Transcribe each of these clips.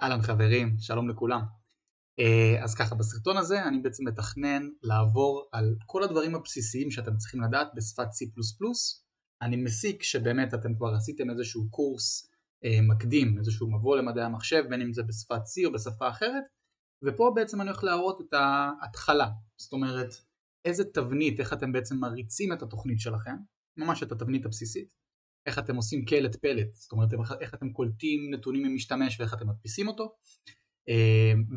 אהלן חברים, שלום לכולם. אז ככה, בסרטון הזה אני בעצם מתכנן לעבור על כל הדברים הבסיסיים שאתם צריכים לדעת בשפת C++. אני מסיק שבאמת אתם כבר עשיתם איזשהו קורס מקדים, איזשהו מבוא למדעי המחשב, בין אם זה בשפת C או בשפה אחרת, ופה בעצם אני הולך להראות את ההתחלה, זאת אומרת, איזה תבנית, איך אתם בעצם מריצים את התוכנית שלכם, ממש את התבנית הבסיסית, איך אתם עושים קלט פלט, זאת אומרת איך אתם קולטים נתונים ממשתמש ואיך אתם מדפיסים אותו,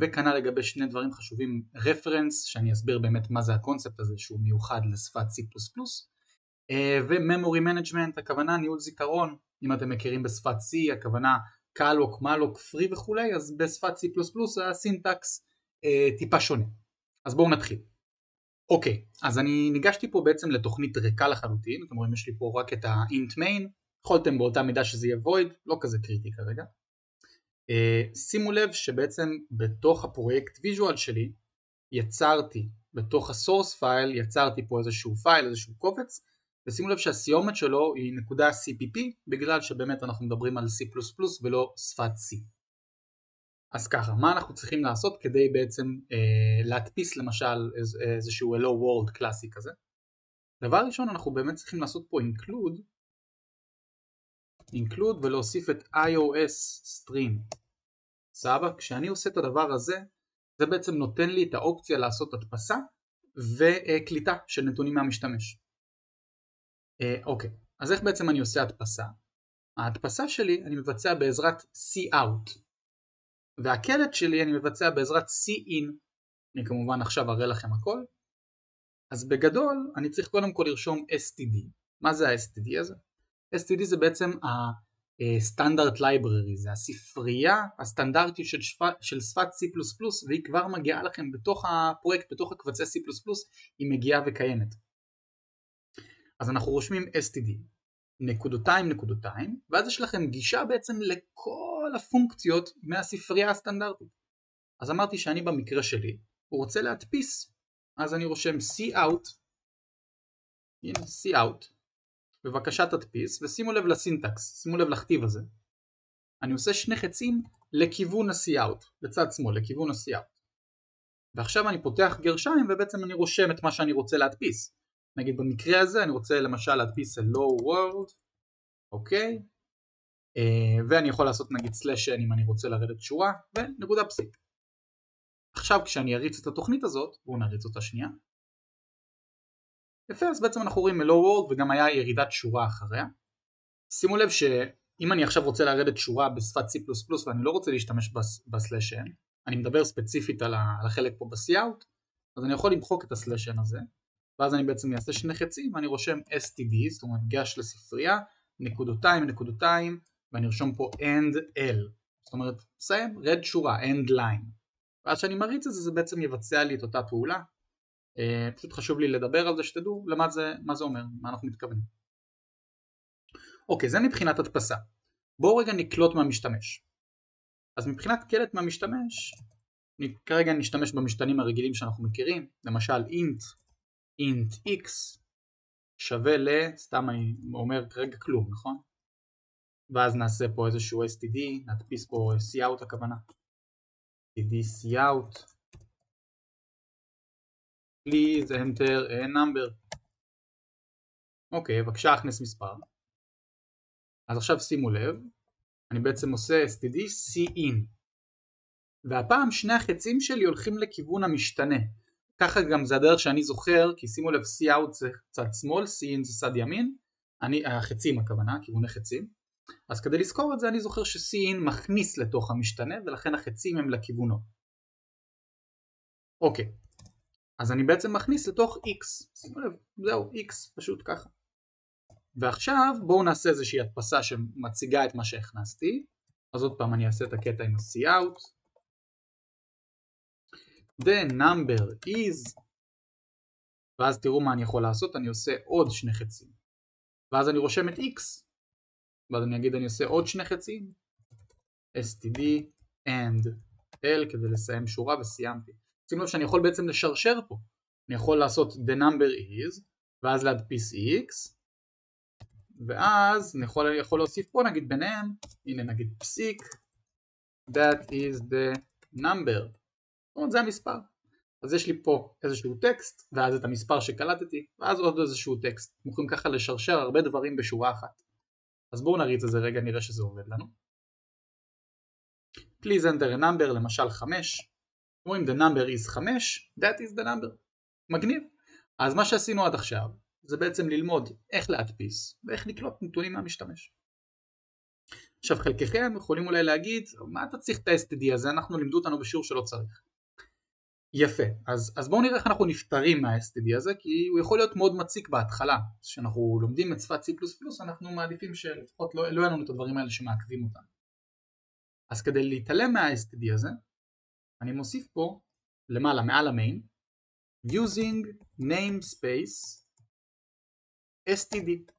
וכנ"ל לגבי שני דברים חשובים, רפרנס, שאני אסביר באמת מה זה הקונספט הזה שהוא מיוחד לשפת C++, וממורי מנג'מנט, הכוונה ניהול זיכרון, אם אתם מכירים בשפת C, הכוונה קלוק, מלוק, פרי וכולי, אז בשפת C++ הסינטקס טיפה שונה. אז בואו נתחיל. אוקיי, אז אני ניגשתי פה בעצם לתוכנית ריקה לחלוטין, אתם רואים יש לי פה רק את ה-int main, יכולתם באותה מידה שזה יהיה void, לא כזה קריטי כרגע. שימו לב שבעצם בתוך הפרויקט ויז'ואל שלי, יצרתי, בתוך ה-source file, יצרתי פה איזשהו פייל, איזשהו קובץ, ושימו לב שהסיומת שלו היא .cpp, בגלל שבאמת אנחנו מדברים על C++ ולא שפת C. אז ככה, מה אנחנו צריכים לעשות כדי בעצם להדפיס למשל איזשהו hello world קלאסי כזה? דבר ראשון אנחנו באמת צריכים לעשות פה include ולהוסיף את iOS stream. סבבה? כשאני עושה את הדבר הזה, זה בעצם נותן לי את האופציה לעשות הדפסה וקליטה של נתונים מהמשתמש. אוקיי, אז איך בעצם אני עושה הדפסה? ההדפסה שלי אני מבצע בעזרת cout. והקלט שלי אני מבצע בעזרת cin, אני כמובן עכשיו אראה לכם הכל. אז בגדול אני צריך קודם כל לרשום std. מה זה ה-std הזה? std זה בעצם ה-standard library, זה הספרייה הסטנדרטית של שפת C++, והיא כבר מגיעה לכם בתוך הפרויקט, בתוך הקבצי C++, היא מגיעה וקיימת. אז אנחנו רושמים std, נקודותיים, ואז יש לכם גישה בעצם לכל הפונקציות מהספרייה הסטנדרטית. אז אמרתי שאני במקרה שלי, הוא רוצה להדפיס, אז אני רושם cout, הנה cout, בבקשה תדפיס, ושימו לב לסינטקס, שימו לב לכתיב הזה. אני עושה שני חצים לכיוון ה-cout, לצד שמאל, לכיוון ה-cout. ועכשיו אני פותח גרשיים ובעצם אני רושם את מה שאני רוצה להדפיס. נגיד במקרה הזה אני רוצה למשל להדפיס hello world, אוקיי? ואני יכול לעשות נגיד סלש אם אני רוצה לרדת שורה, ונקודה פסיק. עכשיו כשאני אריץ את התוכנית הזאת, בואו נריץ אותה שנייה. יפה, אז בעצם אנחנו רואים hello world וגם היה ירידת שורה אחריה. שימו לב שאם אני עכשיו רוצה לרדת שורה בשפת C++ ואני לא רוצה להשתמש בסלש n, אני מדבר ספציפית על החלק פה ב-cout, אז אני יכול למחוק את הסלש n הזה, ואז אני בעצם אעשה שני חצים ואני רושם std, זאת אומרת גש לספרייה, נקודותיים, ואני ארשום פה end l, זאת אומרת סיים, רד שורה, end line. ואז שאני מריץ את זה, זה בעצם יבצע לי את אותה פעולה. פשוט חשוב לי לדבר על זה שתדעו מה זה אומר, מה אנחנו מתכוונים. אוקיי, זה מבחינת הדפסה. בואו רגע נקלוט מהמשתמש. אז מבחינת קלט מהמשתמש, כרגע נשתמש במשתנים הרגילים שאנחנו מכירים, למשל int x שווה סתם אני אומר כרגע כלום, נכון? ואז נעשה פה איזשהו std, נדפיס פה cout הכוונה. std cout, please enter a number. אוקיי, בבקשה הכנס מספר. אז עכשיו שימו לב, אני בעצם עושה std cin, והפעם שני החצים שלי הולכים לכיוון המשתנה. ככה גם זה הדרך שאני זוכר, כי שימו לב cout זה צד שמאל, cin זה צד ימין, החצים הכוונה, כיווני חצים. אז כדי לזכור את זה אני זוכר ש-cin מכניס לתוך המשתנה, ולכן החצים הם לכיוונו. אוקיי, אז אני בעצם מכניס לתוך x, שימו לב, זהו, x, פשוט ככה. ועכשיו בואו נעשה איזושהי הדפסה שמציגה את מה שהכנסתי. אז עוד פעם אני אעשה את הקטע עם ה-cout. The number is, ואז תראו מה אני יכול לעשות, אני עושה עוד שני חצים. ואז אני רושם את x, ואז אני אגיד אני עושה עוד שני חצים. std and l כדי לסיים שורה וסיימתי. שימו לב שאני יכול בעצם לשרשר פה. אני יכול לעשות the number is, ואז להדפיס x, ואז אני יכול להוסיף פה נגיד ביניהם, הנה נגיד פסיק, that is the number. זאת אומרת, זה המספר. אז יש לי פה איזשהו טקסט, ואז את המספר שקלטתי, ואז עוד איזשהו טקסט. אנחנו יכולים ככה לשרשר הרבה דברים בשורה אחת. אז בואו נריץ את זה רגע, נראה שזה עובד לנו. Please enter a number, למשל 5. אומרים the number is 5, that is the number. מגניב. אז מה שעשינו עד עכשיו, זה בעצם ללמוד איך להדפיס, ואיך לקלוט נתונים מהמשתמש. עכשיו חלקכם יכולים אולי להגיד, מה אתה צריך את ה-STD הזה? אנחנו לימדו אותנו בשיעור שלא צריך. יפה, אז בואו נראה איך אנחנו נפטרים מה-STD הזה, כי הוא יכול להיות מאוד מציק בהתחלה. כשאנחנו לומדים את שפת C++, אנחנו מעדיפים שלפחות לא יהיו לנו את הדברים האלה שמעכבים אותנו. אז כדי להתעלם מה-STD הזה, אני מוסיף פה למעלה, מעל המיין, using namespace STD.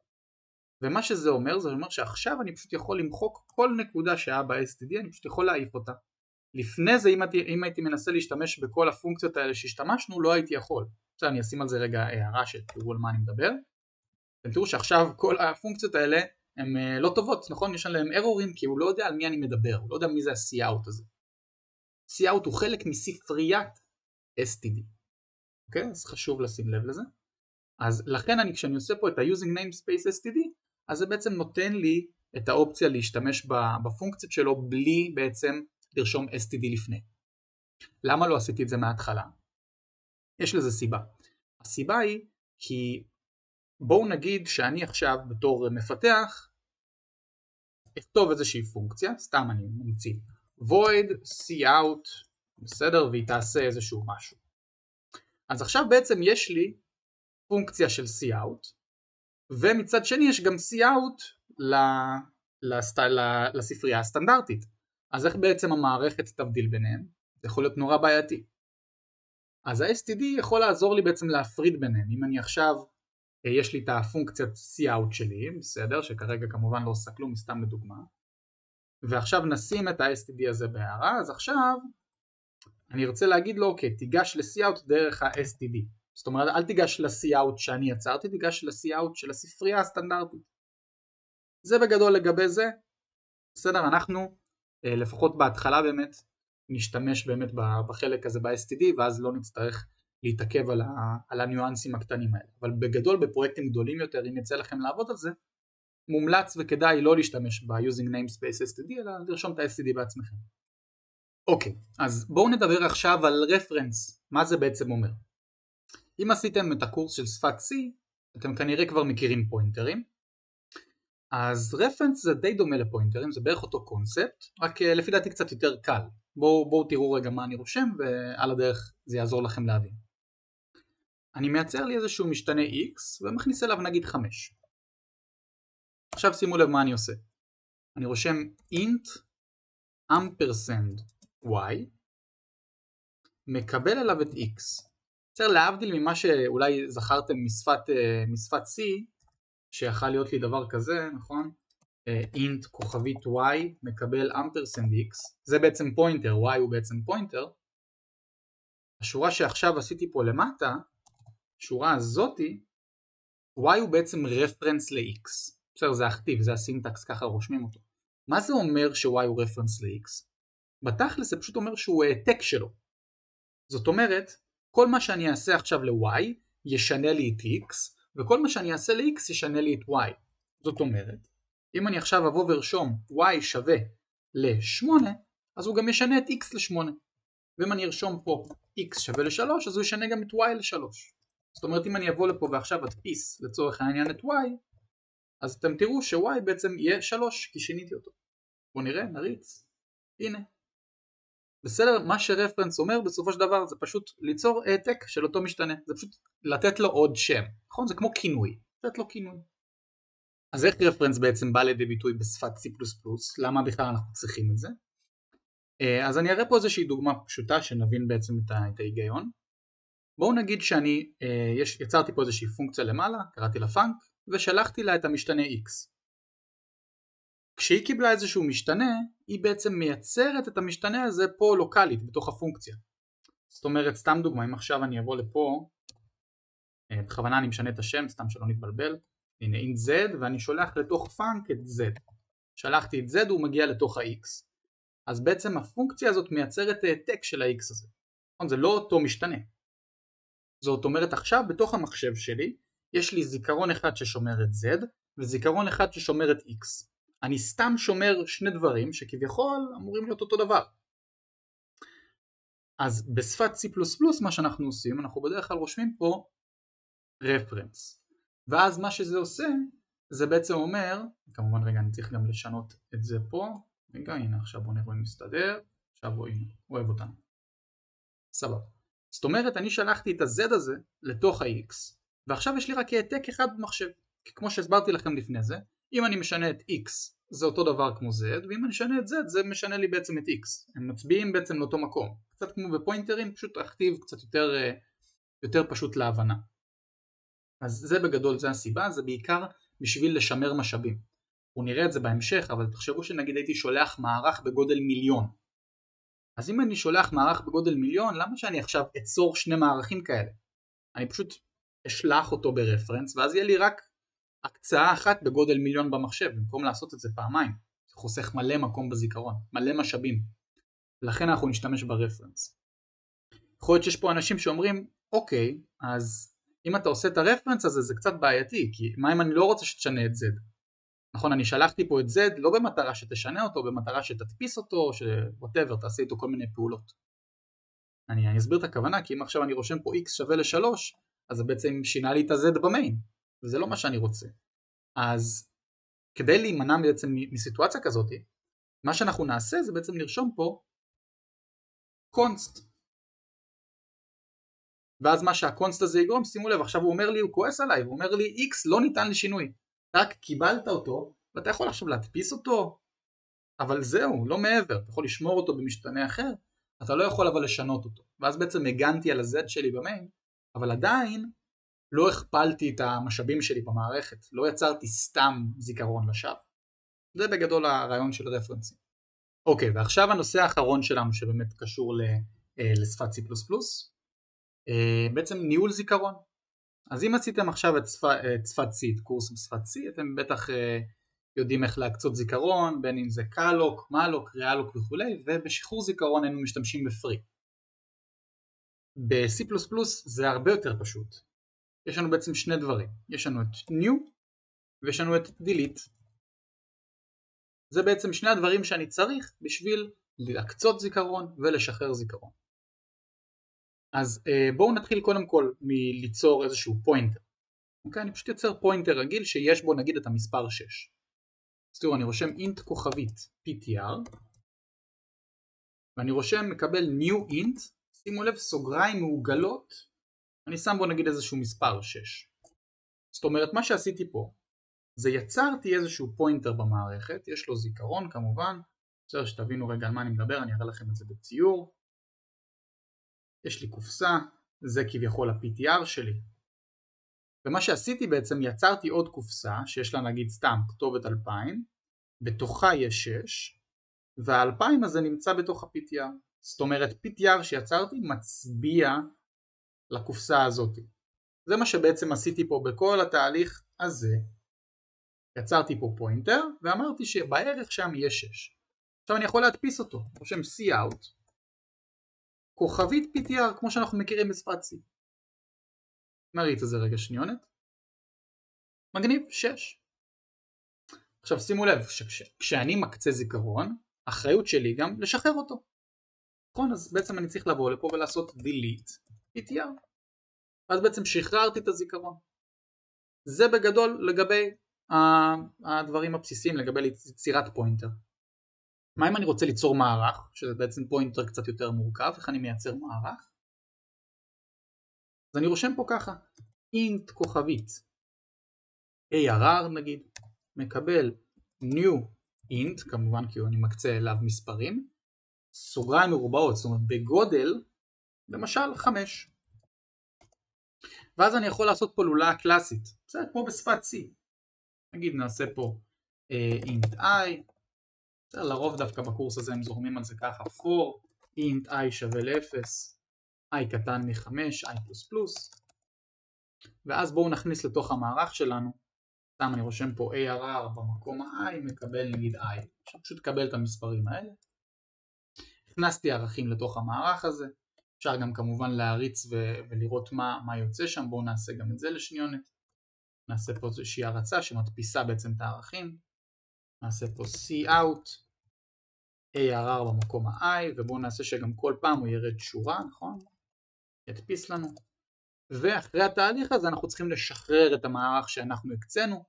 ומה שזה אומר, זה אומר שעכשיו אני פשוט יכול למחוק כל נקודה שהיה ב-STD, אני פשוט יכול להעיף אותה. לפני זה, אם הייתי מנסה להשתמש בכל הפונקציות האלה שהשתמשנו, לא הייתי יכול. עכשיו אני אשים על זה רגע הערה שתראו על מה אני מדבר. אתם תראו שעכשיו כל הפונקציות האלה הן לא טובות, נכון? יש עליהם ארורים, כי הוא לא יודע על מי אני מדבר, הוא לא יודע מי זה ה-cout הזה. cout הוא חלק מספריית STD. אוקיי? אז חשוב לשים לב לזה. אז לכן כשאני עושה פה את ה-using namespace STD, אז זה בעצם נותן לי את האופציה להשתמש בפונקציות שלו בלי בעצם לרשום STD לפני. למה לא עשיתי את זה מההתחלה? יש לזה סיבה. הסיבה היא כי בואו נגיד שאני עכשיו בתור מפתח אכתוב איזושהי פונקציה, סתם אני ממציא void cout, בסדר, והיא תעשה איזשהו משהו. אז עכשיו בעצם יש לי פונקציה של cout, ומצד שני יש גם cout לספרייה הסטנדרטית. אז איך בעצם המערכת תבדיל ביניהם? זה יכול להיות נורא בעייתי. אז ה-STD יכול לעזור לי בעצם להפריד ביניהם. אם אני עכשיו, יש לי את הפונקציית cout שלי, בסדר, שכרגע כמובן לא עושה כלום, סתם לדוגמה. ועכשיו נשים את ה-STD הזה בהערה, אז עכשיו אני רוצה להגיד לו, אוקיי, תיגש ל-cout דרך ה-STD. זאת אומרת, אל תיגש ל-cout שאני יצרתי, תיגש ל-cout של הספרייה הסטנדרטית. זה בגדול לגבי זה. בסדר, אנחנו לפחות בהתחלה באמת נשתמש באמת בחלק הזה ב-STD, ואז לא נצטרך להתעכב על הניואנסים הקטנים האלה. אבל בגדול בפרויקטים גדולים יותר, אם יצא לכם לעבוד על זה, מומלץ וכדאי לא להשתמש ב-using namespace STD, אלא לרשום את ה-STD בעצמכם. אוקיי, אז בואו נדבר עכשיו על רפרנס. מה זה בעצם אומר? אם עשיתם את הקורס של שפת C, אתם כנראה כבר מכירים פוינטרים. אז רפרנס זה די דומה לפוינטרים, זה בערך אותו קונספט, רק לפי דעתי קצת יותר קל. בואו תראו רגע מה אני רושם, ועל הדרך זה יעזור לכם להבין. אני מייצר לי איזשהו משתנה x, ומכניס אליו נגיד 5. עכשיו שימו לב מה אני עושה. אני רושם int ampersand y, מקבל אליו את x. בסדר, להבדיל ממה שאולי זכרתם משפת C, שיכול להיות לי דבר כזה, נכון? int כוכבית y מקבל ampersand x, זה בעצם פוינטר, y הוא בעצם פוינטר. השורה שעכשיו עשיתי פה למטה, השורה הזאתי, y הוא בעצם רפרנס ל-x. בסדר, זה הכתיב, זה הסינטקס, ככה רושמים אותו. מה זה אומר ש-y הוא רפרנס ל-x? בתכל'ס זה פשוט אומר שהוא העתק שלו. זאת אומרת, כל מה שאני אעשה עכשיו ל-y ישנה לי את x, וכל מה שאני אעשה ל-x ישנה לי את y. זאת אומרת, אם אני עכשיו אבוא ורשום y שווה ל-8, אז הוא גם ישנה את x ל-8. ואם אני ארשום פה x שווה ל-3, אז הוא ישנה גם את y ל-3. זאת אומרת, אם אני אבוא לפה ועכשיו אדפיס לצורך העניין את y, אז אתם תראו ש-y בעצם יהיה 3, כי שיניתי אותו. בואו נראה, נריץ. הנה. בסדר, מה שרפרנס אומר בסופו של דבר זה פשוט ליצור העתק של אותו משתנה. זה פשוט לתת לו עוד שם. נכון? זה כמו כינוי. לתת לו כינוי. אז איך רפרנס בעצם בא לידי ביטוי בשפת C++? למה בכלל אנחנו צריכים את זה? אז אני אראה פה איזושהי דוגמה פשוטה שנבין בעצם את ההיגיון. בואו נגיד שאני יצרתי פה איזושהי פונקציה למעלה, קראתי לה פאנק, ושלחתי לה את המשתנה x. כשהיא קיבלה איזשהו משתנה, היא בעצם מייצרת את המשתנה הזה פה לוקלית בתוך הפונקציה. זאת אומרת, סתם דוגמה, אם עכשיו אני אבוא לפה, בכוונה אני משנה את השם, סתם שלא נתבלבל, הנה int z, ואני שולח לתוך פאנק את z. שלחתי את z, הוא מגיע לתוך ה-x. אז בעצם הפונקציה הזאת מייצרת העתק של ה-x הזה. זה לא אותו משתנה. זאת אומרת עכשיו בתוך המחשב שלי יש לי זיכרון אחד ששומר את z וזיכרון אחד ששומר את x. אני סתם שומר שני דברים שכביכול אמורים להיות אותו דבר. אז בשפת C++ מה שאנחנו עושים, אנחנו בדרך כלל רושמים פה reference. ואז מה שזה עושה, זה בעצם אומר, כמובן רגע אני צריך גם לשנות את זה פה, רגע הנה עכשיו בוא נראה אם מסתדר, עכשיו רואים, אוהב אותנו. סבבה. זאת אומרת אני שלחתי את ה-Z הזה לתוך ה-X, ועכשיו יש לי רק העתק אחד במחשב. כי כמו שהסברתי לכם לפני זה, אם אני משנה את X זה אותו דבר כמו Z, ואם אני משנה את Z זה משנה לי בעצם את X. הם מצביעים בעצם לאותו מקום. קצת כמו בפוינטרים, פשוט הכתיב קצת יותר פשוט להבנה. אז זה בגדול, זה הסיבה, זה בעיקר בשביל לשמר משאבים. נראה את זה בהמשך, אבל תחשבו שנגיד הייתי שולח מערך בגודל מיליון. אז אם אני שולח מערך בגודל מיליון, למה שאני עכשיו אצור שני מערכים כאלה? אני פשוט אשלח אותו ברפרנס, ואז יהיה לי רק הקצאה אחת בגודל מיליון במחשב, במקום לעשות את זה פעמיים. זה חוסך מלא מקום בזיכרון, מלא משאבים. לכן אנחנו נשתמש ברפרנס. יכול להיות שיש פה אנשים שאומרים, אוקיי, אז אם אתה עושה את הרפרנס הזה זה קצת בעייתי, כי מה אם אני לא רוצה שתשנה את Z? נכון, אני שלחתי פה את Z לא במטרה שתשנה אותו, במטרה שתדפיס אותו, ש-whatever, תעשה איתו כל מיני פעולות. אני אסביר את הכוונה, כי אם עכשיו אני רושם פה x שווה ל3, אז זה בעצם שינה לי את ה-Z במיין, וזה לא מה שאני רוצה. אז כדי להימנע בעצם מסיטואציה כזאת, מה שאנחנו נעשה זה בעצם נרשום פה קונסט. ואז מה שהקונסט הזה יגרום, שימו לב, עכשיו הוא אומר לי, הוא כועס עליי, הוא אומר לי x לא ניתן לשינוי. רק קיבלת אותו, ואתה יכול עכשיו להדפיס אותו, אבל זהו, לא מעבר, אתה יכול לשמור אותו במשתנה אחר, אתה לא יכול אבל לשנות אותו. ואז בעצם הגנתי על ה-Z שלי במיין, אבל עדיין לא הכפלתי את המשאבים שלי במערכת, לא יצרתי סתם זיכרון לשווא. זה בגדול הרעיון של רפרנסים. אוקיי, ועכשיו הנושא האחרון שלנו שבאמת קשור לשפת C++, בעצם ניהול זיכרון. אז אם עשיתם עכשיו את שפת C, את קורס בשפת C, אתם בטח יודעים איך להקצות זיכרון, בין אם זה קלוק, מלוק, ריאלוק וכו', ובשחרור זיכרון היינו משתמשים בפרי. ב-C++ זה הרבה יותר פשוט. יש לנו בעצם שני דברים. יש לנו את new ויש לנו את delete. זה בעצם שני הדברים שאני צריך בשביל להקצות זיכרון ולשחרר זיכרון. אז בואו נתחיל קודם כל מליצור איזשהו פוינטר. אוקיי, אני פשוט יוצר פוינטר רגיל שיש בו נגיד את המספר 6. אז תראו, אני רושם int כוכבית ptr, ואני רושם מקבל new int, שימו לב סוגריים מעוגלות, אני שם בו נגיד איזשהו מספר 6. זאת אומרת מה שעשיתי פה, זה יצרתי איזשהו פוינטר במערכת, יש לו זיכרון כמובן, בסדר שתבינו רגע על מה אני מדבר, אני אראה לכם את זה בציור. יש לי קופסה, זה כביכול ה-PTR שלי. ומה שעשיתי בעצם, יצרתי עוד קופסה, שיש לה נגיד סתם כתובת 2000, בתוכה יש 6, וה-2000 הזה נמצא בתוך ה-PTR. זאת אומרת, PTR שיצרתי מצביע לקופסה הזאת. זה מה שבעצם עשיתי פה בכל התהליך הזה. יצרתי פה פוינטר, ואמרתי שבערך שם יש 6. עכשיו אני יכול להדפיס אותו, רושם cout, כוכבית PTR, כמו שאנחנו מכירים בשפת C. נריץ את זה רגע שניונת. מגניב, 6. עכשיו שימו לב, כשאני מקצה זיכרון, האחריות שלי גם לשחרר אותו. נכון, אז בעצם אני צריך לבוא לפה ולעשות delete PTR. אז בעצם שחררתי את הזיכרון. זה בגדול לגבי הדברים הבסיסיים, לגבי יצירת פוינטר. מה אם אני רוצה ליצור מערך, שזה בעצם פוינטר קצת יותר מורכב, איך אני מייצר מערך? אז אני רושם פה ככה, int כוכבית ARR נגיד, מקבל new int, כמובן כי אני מקצה אליו מספרים, סוגריים מרובעות, זאת אומרת בגודל, למשל 5. ואז אני יכול לעשות פה לולאה קלאסית, בסדר, כמו בשפת C. נגיד נעשה פה int i, בסדר, לרוב דווקא בקורס הזה הם זורמים על זה ככה, for int i שווה ל-0, i קטן מ-5, i++, ואז בואו נכניס לתוך המערך שלנו, סתם אני רושם פה ARR במקום ה-i, מקבל נגיד i, עכשיו פשוט קבל את המספרים האלה, הכנסתי ערכים לתוך המערך הזה, אפשר גם כמובן להריץ ולראות מה יוצא שם, בואו נעשה גם את זה לשניונת, נעשה פה איזושהי הרצה שמדפיסה בעצם את הערכים, נעשה פה cout, ARR במקום ה-I, ובואו נעשה שגם כל פעם הוא ירד שורה, נכון? ידפיס לנו. ואחרי התהליך הזה אנחנו צריכים לשחרר את המערך שאנחנו הקצינו,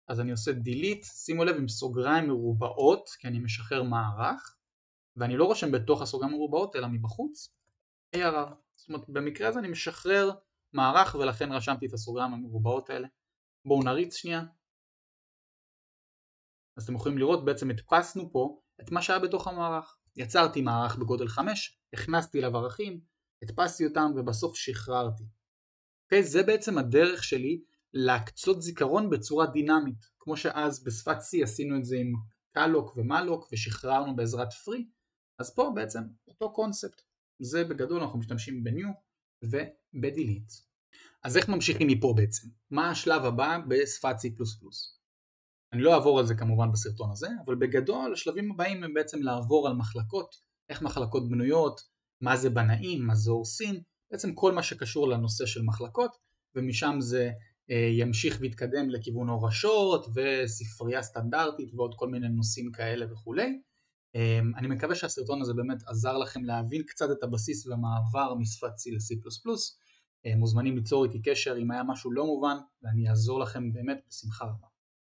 אז אני עושה delete, שימו לב עם סוגריים מרובעות, כי אני משחרר מערך, ואני לא רושם בתוך הסוגריים מרובעות, אלא מבחוץ, ARR. זאת אומרת, במקרה הזה אני משחרר מערך, ולכן רשמתי את הסוגריים המרובעות האלה. בואו נריץ שנייה. אז אתם יכולים לראות, בעצם הדפסנו פה את מה שהיה בתוך המערך. יצרתי מערך בגודל 5, הכנסתי אליו ערכים, הדפסתי אותם ובסוף שחררתי. Okay, זה בעצם הדרך שלי להקצות זיכרון בצורה דינמית. כמו שאז בשפת C עשינו את זה עם קלוק ומלוק ושחררנו בעזרת free, אז פה בעצם אותו קונספט. זה בגדול אנחנו משתמשים ב-new וב-delete. אז איך ממשיכים מפה בעצם? מה השלב הבא בשפת C++? אני לא אעבור על זה כמובן בסרטון הזה, אבל בגדול השלבים הבאים הם בעצם לעבור על מחלקות, איך מחלקות בנויות, מה זה בנאים, מה זה הורסים, בעצם כל מה שקשור לנושא של מחלקות, ומשם זה ימשיך ויתקדם לכיוון הורשות וספרייה סטנדרטית ועוד כל מיני נושאים כאלה וכולי. אני מקווה שהסרטון הזה באמת עזר לכם להבין קצת את הבסיס והמעבר משפת C ל-C++. מוזמנים ליצור איתי קשר אם היה משהו לא מובן, ואני אעזור לכם באמת בשמחה רבה.